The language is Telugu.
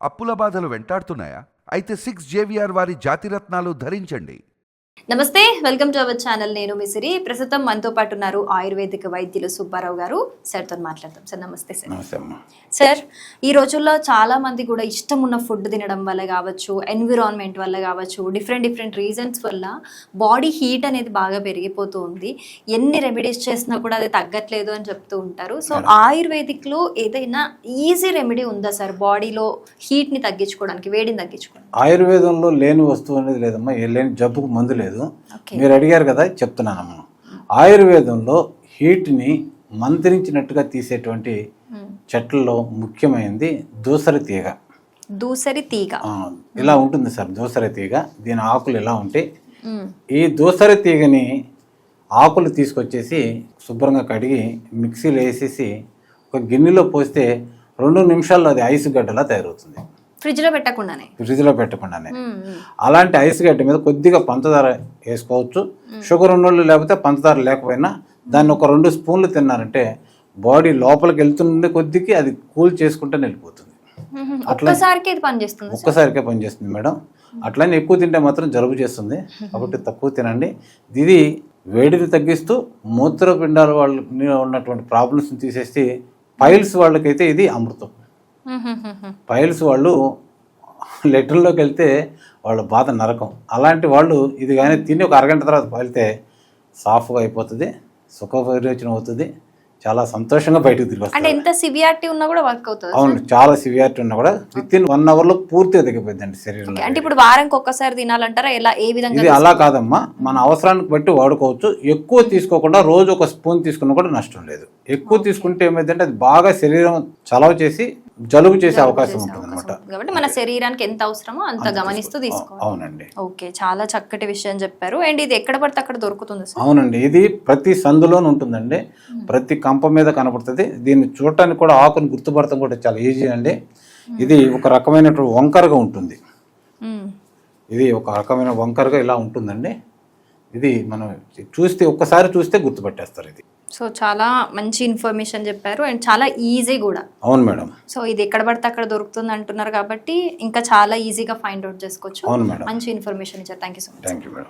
అప్పుల బాధలు వెంటాడుతున్నాయా? అయితే 6JVR వారి జాతిరత్నాలు ధరించండి. నమస్తే, వెల్కమ్ టు అవర్ ఛానల్. నేను మిసిరి. ప్రస్తుతం మనతో పాటు ఉన్నారు ఆయుర్వేదిక వైద్యులు సుబ్బారావు గారు. సార్తో మాట్లాడతాం. సార్ నమస్తే. సార్ నమస్తే అమ్మా. సార్, ఈ రోజుల్లో చాలా మంది కూడా ఇష్టం ఉన్న ఫుడ్ తినడం వల్ల కావచ్చు, ఎన్విరాన్మెంట్ వల్ల కావచ్చు, డిఫరెంట్ రీజన్స్ వల్ల బాడీ హీట్ అనేది బాగా పెరిగిపోతూ ఉంది. ఎన్ని రెమెడీస్ చేసినా కూడా అది తగ్గట్లేదు అని చెప్తూ ఉంటారు. సో ఆయుర్వేదిక్లో ఏదైనా ఈజీ రెమెడీ ఉందా సార్ బాడీలో హీట్ని తగ్గించుకోవడానికి, వేడిని తగ్గించుకోవడానికి? ఆయుర్వేదంలో లేని వస్తువు అనేది లేదమ్మా. ఏ లేని జబ్బుకు మందు లేదు. మీరు అడిగారు కదా, చెప్తున్నానమ్మా. ఆయుర్వేదంలో హీట్ని మంత్రించినట్టుగా తీసేటువంటి చెట్లలో ముఖ్యమైనది దూసరి తీగ. దూసరి తీగ ఇలా ఉంటుంది సార్. దూసరి తీగ, దీని ఆకులు ఇలా ఉంటాయి. ఈ దూసరి తీగని ఆకులు తీసుకొచ్చేసి శుభ్రంగా కడిగి మిక్సీలో వేసేసి ఒక గిన్నెలో పోస్తే 2 నిమిషాల్లో అది ఐస్ గడ్డలా తయారవుతుంది. ఫ్రిడ్జ్లో పెట్టకుండానే. అలాంటి ఐస్ గడ్డ మీద కొద్దిగా పంచదార వేసుకోవచ్చు. షుగర్ ఉన్నోళ్ళు లేకపోతే పంచదార లేకపోయినా దాన్ని ఒక 2 స్పూన్లు తిన్నారంటే బాడీ లోపలికి వెళ్తుండే కొద్దికి అది కూల్ చేసుకుంటే వెళ్ళిపోతుంది. ఒక్కసారికే పనిచేస్తుంది మేడం. అట్లనే ఎక్కువ తింటే మాత్రం జలుబు చేస్తుంది, కాబట్టి తక్కువ తినండి. ఇది వేడిని తగ్గిస్తూ మూత్రపిండాల వాళ్ళు ఉన్నటువంటి ప్రాబ్లమ్స్ని తీసేసి పైల్స్ వాళ్ళకైతే ఇది అమృతం. పైల్స్ వాళ్ళు లెటర్లోకి వెళ్తే వాళ్ళ బాధ నరకం. అలాంటి వాళ్ళు ఇది కానీ తిని ఒక అరగంట తర్వాత వెళ్తే సాఫ్గా అయిపోతుంది, సుఖ విరోచనం అవుతుంది, చాలా సంతోషంగా బయటకు తిరిగి వస్తుంది. అంటే ఎంత సివియారిటీ ఉన్నా కూడా వర్క్ అవుతుంది? అవును, చాలా సివియారిటీ ఉన్నా కూడా విత్ ఇన్ 1 అవర్లో పూర్తిగా తగ్గిపోయిందండి శరీరంలో. అంటే ఇప్పుడు వారానికి ఒక్కసారి తినాలంటారా? ఎలా, ఏ విధంగా? ఇది అలా కాదమ్మా, మన అవసరానికి బట్టి వాడుకోవచ్చు. ఎక్కువ తీసుకోకుండా రోజు ఒక స్పూన్ తీసుకున్నా కూడా నష్టం లేదు. ఎక్కువ తీసుకుంటే ఏమైందంటే అది బాగా శరీరం చలవ చేసి జలుబు చేసే అవకాశం ఉంటుంది అనమాట. కాబట్టి మన శరీరానికి ఎంత అవసరమో అంత గమనిస్తూ తీసుకోవాలి. అవునండి. ఓకే, చాలా చక్కటి విషయం చెప్పారు. అండ్ ఇది ఎక్కడ పడితే అక్కడ దొరుకుతుంది సార్? అవునండి, ఇది ప్రతి సందులోనే ఉంటుందండి, ప్రతి కంప మీద కనపడుతుంది. దీన్ని చూడటానికి కూడా ఆకుని గుర్తుపడటం కూడా చాలా ఈజీ అండి. ఇది ఒక రకమైనటువంటి వంకరగా ఉంటుంది. ఇది ఒక రకమైన వంకరగా ఇలా ఉంటుందండి. ఇది మనం ఒక్కసారి చూస్తే గుర్తుపట్టేస్తారు ఇది. సో చాలా మంచి ఇన్ఫర్మేషన్ చెప్పారు అండ్ చాలా ఈజీ కూడా. అవును మేడం. సో ఇది ఎక్కడ పడితే అక్కడ దొరుకుతుంది అంటున్నారు కాబట్టి ఇంకా చాలా ఈజీగా ఫైండ్ అవుట్ చేసుకోవచ్చు. అవును మేడం. మంచి ఇన్ఫర్మేషన్ ఇచ్చారు. Thank you so much. Thank you madam.